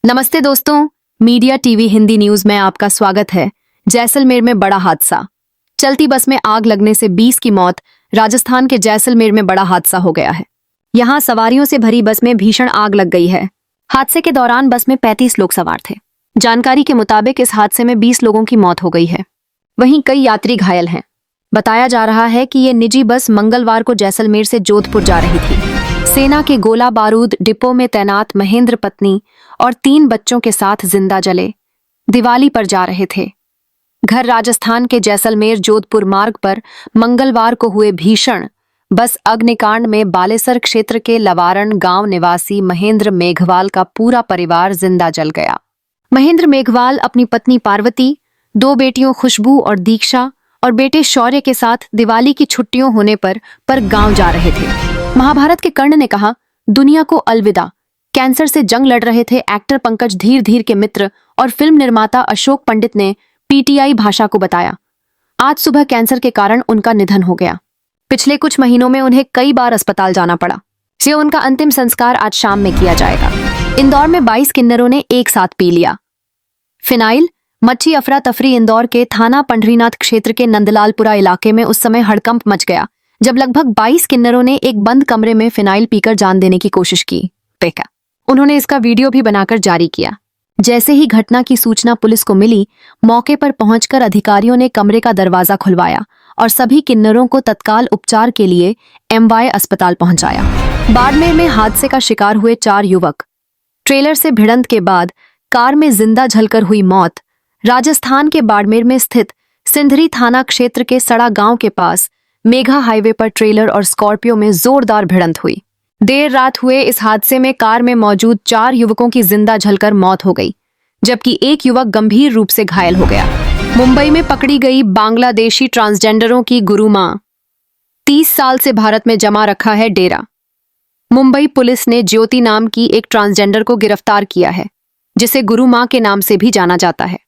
नमस्ते दोस्तों, media TV Hindi news में आपका स्वागत है। जैसलमेर में बड़ा हादसा। चलती बस में आग लगने से 20 की मौत। राजस्थान के जैसलमेर में बड़ा हादसा हो गया है। यहां सवारियों से भरी बस में भीषण आग लग गई है। हादसे के दौरान बस में 35 लोग सवार थे। जानकारी के मुताबिक इस हादसे में 20 लोगों की मौत हो गई है। वहीं कई यात्री घायल हैं। बताया जा रहा है कि ये निजी बस मंगलवार को जैसलमेर से जोधपुर जा रही थी। सेना के गोला बारूद डिपो में तैनात महेंद्र पत्नी और 3 बच्चों के साथ जिंदा जले दिवाली पर जा रहे थे। घर राजस्थान के जैसलमेर जोधपुर मार्ग पर मंगलवार को हुए भीषण बस अग्निकांड में बालेसर क्षेत्र के लवारण गांव निवासी महेंद्र मेघवाल का पूरा परिवार जिंदा जल गया। महेंद्र मेघवाल अपनी पत्नी पार्वती, 2 बेटियों खुशबू और दीक्षा और बेटे शौर्य के साथ दिवाली की छुट्टियों होने पर गांव जा रहे थे। महाभारत के कर्ण ने कहा, दुनिया को अलविदा। कैंसर से जंग लड़ रहे थे एक्टर पंकज धीर के मित्र और फिल्म निर्माता अशोक पंडित ने पीटीआई भाषा को बताया, आज सुबह कैंसर के कारण उनका निधन हो गया। पिछले कुछ महीनों में उन्हें कई बार अस्पताल जाना पड़ा। इसलिए उनका अंतिम संस्कार आज शाम में किया जाएगा। इंदौर में 22 किन्नरों ने एक साथ पी लिया फिनाइल। मच्छी अफरा तफरी। इंदौर के थाना पंढरीनाथ क्षेत्र के नंदलालपुरा इलाके में उस समय हड़कंप मच गया जब लगभग 22 किन्नरों ने एक बंद कमरे में फिनाइल पीकर जान देने की कोशिश की। देखा, उन्होंने इसका वीडियो भी बनाकर जारी किया। जैसे ही घटना की सूचना पुलिस को मिली, मौके पर पहुंचकर अधिकारियों ने कमरे का दरवाजा खुलवाया और सभी किन्नरों को तत्काल उपचार के लिए एमवाय अस्पताल पहुंचाया। बाड़मेर में हादसे का शिकार हुए 4 युवक। ट्रेलर से भिड़ंत के बाद कार में जिंदा जलकर हुई मौत। राजस्थान के बाड़मेर में स्थित सिंधरी थाना क्षेत्र के सड़ा गांव के पास मेघा हाईवे पर ट्रेलर और स्कॉर्पियो में जोरदार भिड़ंत हुई। देर रात हुए इस हादसे में कार में मौजूद 4 युवकों की जिंदा जलकर मौत हो गई, जबकि एक युवक गंभीर रूप से घायल हो गया। मुंबई में पकड़ी गई बांग्लादेशी ट्रांसजेंडरों की गुरु मां। 30 साल से भारत में जमा रखा है डेरा। मुंबई पुलिस ने ज्योति नाम की एक ट्रांसजेंडर को गिरफ्तार किया है, जिसे गुरु मां के नाम से भी जाना जाता है।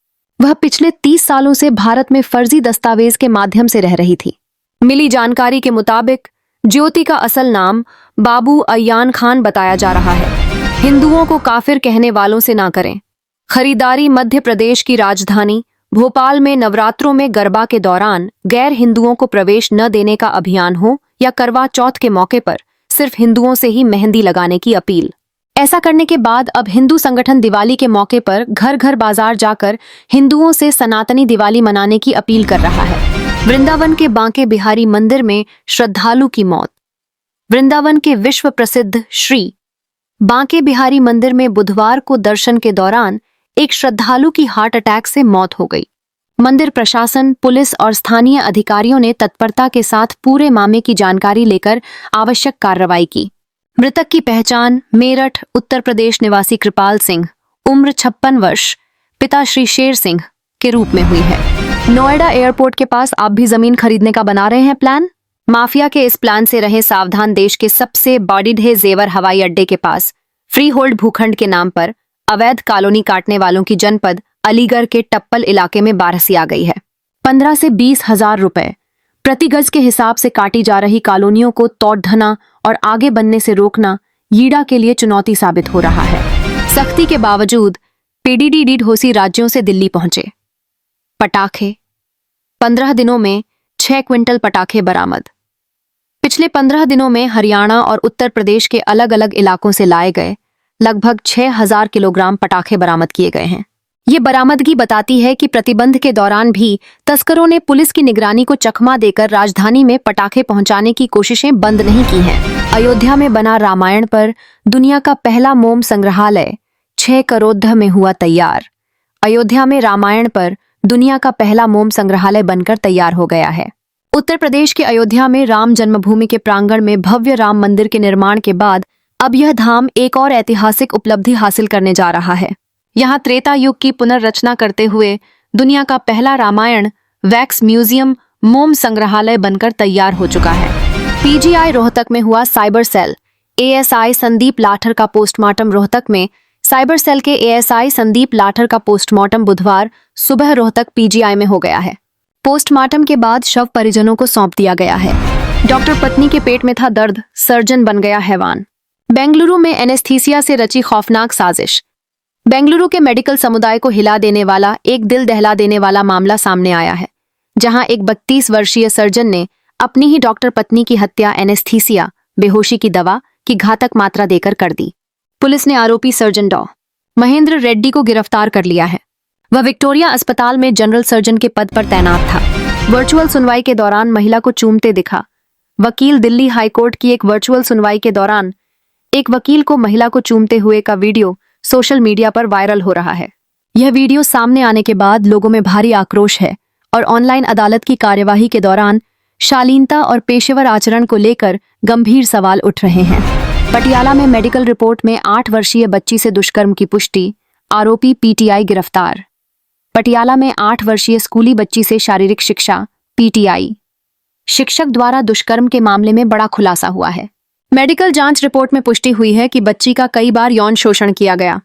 वह पिछले 30 सालों से भारत में फर्जी दस्तावेज के माध्यम से रह रही थी। मिली जानकारी के मुताबिक ज्योति का असल नाम बाबू अयान खान बताया जा रहा है। हिंदुओं को काफिर कहने वालों से ना करें। खरीदारी। मध्य प्रदेश की राजधानी भोपाल में नवरात्रों में गरबा के दौरान गैर हिंदुओं को प्रवेश न देने का अभियान हो या करवा चौथ के मौके पर सिर्फ हिंदुओं से ही मेहंदी लगाने की अपील। ऐसा करने के बाद अब हिंदू संगठन दिवाली के मौके पर घर घर बाजार जाकर हिंदुओं से सनातनी दिवाली मनाने की अपील कर रहा है। वृंदावन के बांके बिहारी मंदिर में श्रद्धालु की मौत। वृंदावन के विश्व प्रसिद्ध श्री बांके बिहारी मंदिर में बुधवार को दर्शन के दौरान एक श्रद्धालु की हार्ट अटैक से मौत हो गई। मंदिर प्रशासन, पुलिस और स्थानीय अधिकारियों ने तत्परता के साथ पूरे मामले की जानकारी लेकर आवश्यक कार्रवाई की। मृतक की पहचान मेरठ, उत्तर प्रदेश निवासी कृपाल सिंह, उम्र 56 वर्ष, पिता श्री शेर सिंह के रूप में हुई है। नोएडा एयरपोर्ट के पास आप भी जमीन खरीदने का बना रहे हैं प्लान? माफिया के इस प्लान से रहें सावधान। देश के सबसे बॉडीढे जेवर हवाई अड्डे के पास फ्री होल्ड भूखंड के नाम पर अवैध कॉलोनी काटने वालों की जनपद अलीगढ़ के टप्पल इलाके में बारहसी आ गई है। 15 से 20 हजार रुपए प्रति गज के हिसाब से काटी जा रही कॉलोनियों को तोड़ना और आगे बनने से रोकना यीडा के लिए चुनौती साबित हो रहा है। सख्ती के बावजूद पीडीडी ढोसी राज्यों से दिल्ली पहुंचे। पटाखे। 15 दिनों में 6 क्विंटल पटाखे बरामद। पिछले 15 दिनों में हरियाणा और उत्तर प्रदेश के अलग अलग इलाकों से लाए गए लगभग 6000 किलोग्राम पटाखे बरामद किए गए हैं। ये बरामदगी बताती है कि प्रतिबंध के दौरान भी तस्करों ने पुलिस की निगरानी को चकमा देकर राजधानी में पटाखे पहुंचाने की कोशिशें बंद नहीं की हैं। अयोध्या में बना रामायण पर दुनिया का पहला मोम संग्रहालय 6 करोड़ में हुआ तैयार। अयोध्या में रामायण पर दुनिया का पहला मोम संग्रहालय बनकर तैयार हो गया है। उत्तर प्रदेश के अयोध्या में राम जन्मभूमि के प्रांगण में भव्य राम मंदिर के निर्माण के बाद अब यह धाम एक और ऐतिहासिक उपलब्धि हासिल करने जा रहा है। यहाँ त्रेता युग की पुनर्रचना करते हुए दुनिया का पहला रामायण वैक्स म्यूजियम मोम संग्रहालय बनकर तैयार हो चुका है। पीजीआई रोहतक में हुआ cyber cell ASI Sandeep Lathar का पोस्टमार्टम। रोहतक में साइबर सेल के एएसआई संदीप लाठर का पोस्टमार्टम बुधवार सुबह रोहतक पीजीआई में हो गया है। पोस्टमार्टम के बाद शव परिजनों को सौंप दिया गया है। डॉक्टर पत्नी के पेट में था दर्द, सर्जन बन गया हैवान। बेंगलुरु में एनेस्थीसिया से रची खौफनाक साजिश। बेंगलुरु के मेडिकल समुदाय को हिला देने वाला एक दिल दहला देने वाला मामला सामने आया है, जहां एक 32 वर्षीय सर्जन ने अपनी ही डॉक्टर पत्नी की हत्या एनेस्थीसिया बेहोशी की दवा की घातक मात्रा देकर कर दी। पुलिस ने आरोपी सर्जन डॉ. महेंद्र रेड्डी को गिरफ्तार कर लिया है। वह विक्टोरिया अस्पताल में जनरल सर्जन के पद पर तैनात था। वर्चुअल सुनवाई के दौरान महिला को चूमते दिखा। वकील दिल्ली हाईकोर्ट की एक वर्चुअल सुनवाई के दौरान एक वकील को महिला को चूमते हुए का वीडियो सोशल मीडिया पर वायरल हो रहा है। यह वीडियो सामने आने के बाद लोगों में भारी आक्रोश है और ऑनलाइन अदालत की कार्यवाही के दौरान शालीनता और पेशेवर आचरण को लेकर गंभीर सवाल उठ रहे हैं। पटियाला में मेडिकल रिपोर्ट में 8 वर्षीय बच्ची से दुष्कर्म की पुष्टि, आरोपी पीटीआई गिरफ्तार। पटियाला में 8 वर्षीय स्कूली बच्ची से शारीरिक शिक्षा, पीटीआई शिक्षक द्वारा दुष्कर्म के मामले में बड़ा खुलासा हुआ है। मेडिकल जांच रिपोर्ट में पुष्टि हुई है कि बच्ची का कई बार यौन शोषण किया गया।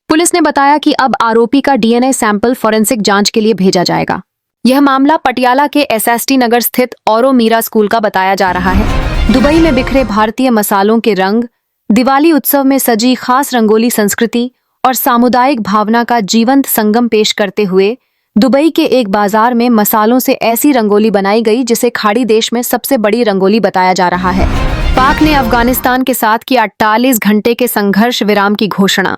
पुलिस ने बताया कि अब आरोपी का डीएनए सैंपल फॉरेंसिक जांच के लिए भेजा जाएगा। यह मामला पटियाला के एसएसटी नगर स्थित औरो मीरा स्कूल का बताया जा रहा है। दुबई में बिखरे भारतीय मसालों के रंग, दिवाली उत्सव में सजी खास रंगोली संस्कृति और सामुदायिक भावना का जीवंत संगम पेश करते हुए दुबई के एक बाजार में मसालों से ऐसी रंगोली बनाई गई जिसे खाड़ी देश में सबसे बड़ी रंगोली बताया जा रहा है। पाक ने अफगानिस्तान के साथ की 48 घंटे के संघर्ष विराम की घोषणा।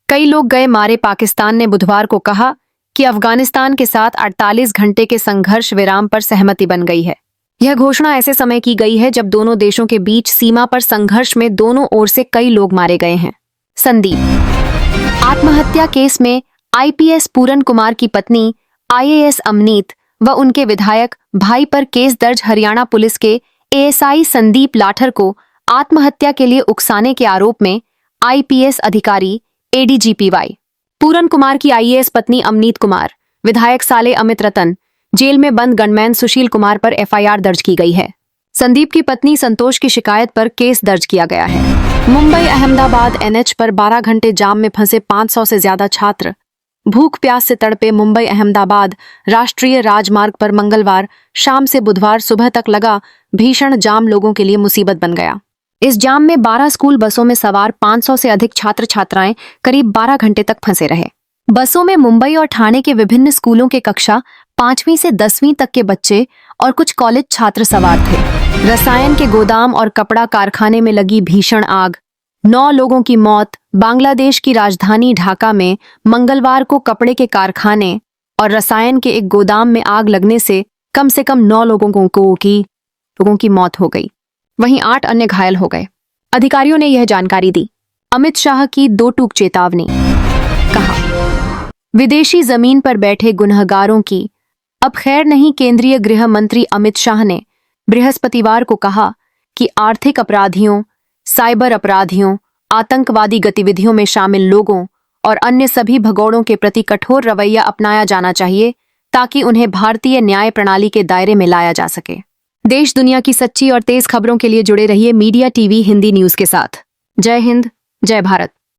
कई लोग गए मारे। पाकिस्तान ने बुधवार को कहा कि अफगानिस्तान के साथ 48 घंटे के संघर्ष विराम पर सहमति बन गई है। यह घोषणा ऐसे समय की गई है जब दोनों देशों के बीच सीमा पर संघर्ष में दोनों ओर से कई लोग मारे गए हैं। संदीप आत्महत्या केस में आईपीएस पूरन कुमार की पत्नी आईएएस अमनीत व उनके विधायक भाई पर केस दर्ज। हरियाणा पुलिस के एएसआई संदीप लाठर को आत्महत्या के लिए उकसाने के आरोप में आईपीएस अधिकारी एडीजीपी वाई पूरन कुमार की आईएएस पत्नी अमनीत कुमार, विधायक साले अमित रतन, जेल में बंद गनमैन सुशील कुमार पर एफआईआर दर्ज की गई है। संदीप की पत्नी संतोष की शिकायत पर केस दर्ज किया गया है। मुंबई अहमदाबाद एनएच पर 12 घंटे जाम में फंसे 500 से ज्यादा छात्र। भूख प्यास से तड़पे मुंबई अहमदाबाद राष्ट्रीय राजमार्ग पर मंगलवार शाम से बुधवार सुबह तक लगा भीषण जाम लोगों के लिए मुसीबत बन गया। इस जाम में 12 स्कूल बसों में सवार 500 से अधिक छात्र छात्राएं करीब 12 घंटे तक फंसे रहे। बसों में मुंबई और ठाणे के विभिन्न स्कूलों के कक्षा 5वीं से 10वीं तक के बच्चे और कुछ कॉलेज छात्र सवार थे। रसायन के गोदाम और कपड़ा कारखाने में लगी भीषण आग, 9 लोगों की मौत। बांग्लादेश की राजधानी ढाका में मंगलवार को कपड़े के कारखाने और रसायन के एक गोदाम में आग लगने से कम 9 लोगों की मौत हो गई, वहीं 8 अन्य घायल हो गए। अधिकारियों ने यह जानकारी दी। अमित शाह की 2 टूक चेतावनी। कहा, विदेशी जमीन पर बैठे गुनहगारों की अब खैर नहीं। केंद्रीय गृह मंत्री अमित शाह ने बृहस्पतिवार को कहा कि आर्थिक अपराधियों, साइबर अपराधियों, आतंकवादी गतिविधियों में शामिल लोगों और अन्य सभी भगोड़ों के प्रति कठोर रवैया अपनाया जाना चाहिए ताकि उन्हें भारतीय न्याय प्रणाली के दायरे में लाया जा सके। देश दुनिया की सच्ची और तेज खबरों के लिए जुड़े रहिए मीडिया टीवी हिंदी न्यूज के साथ। जय हिंद, जय भारत।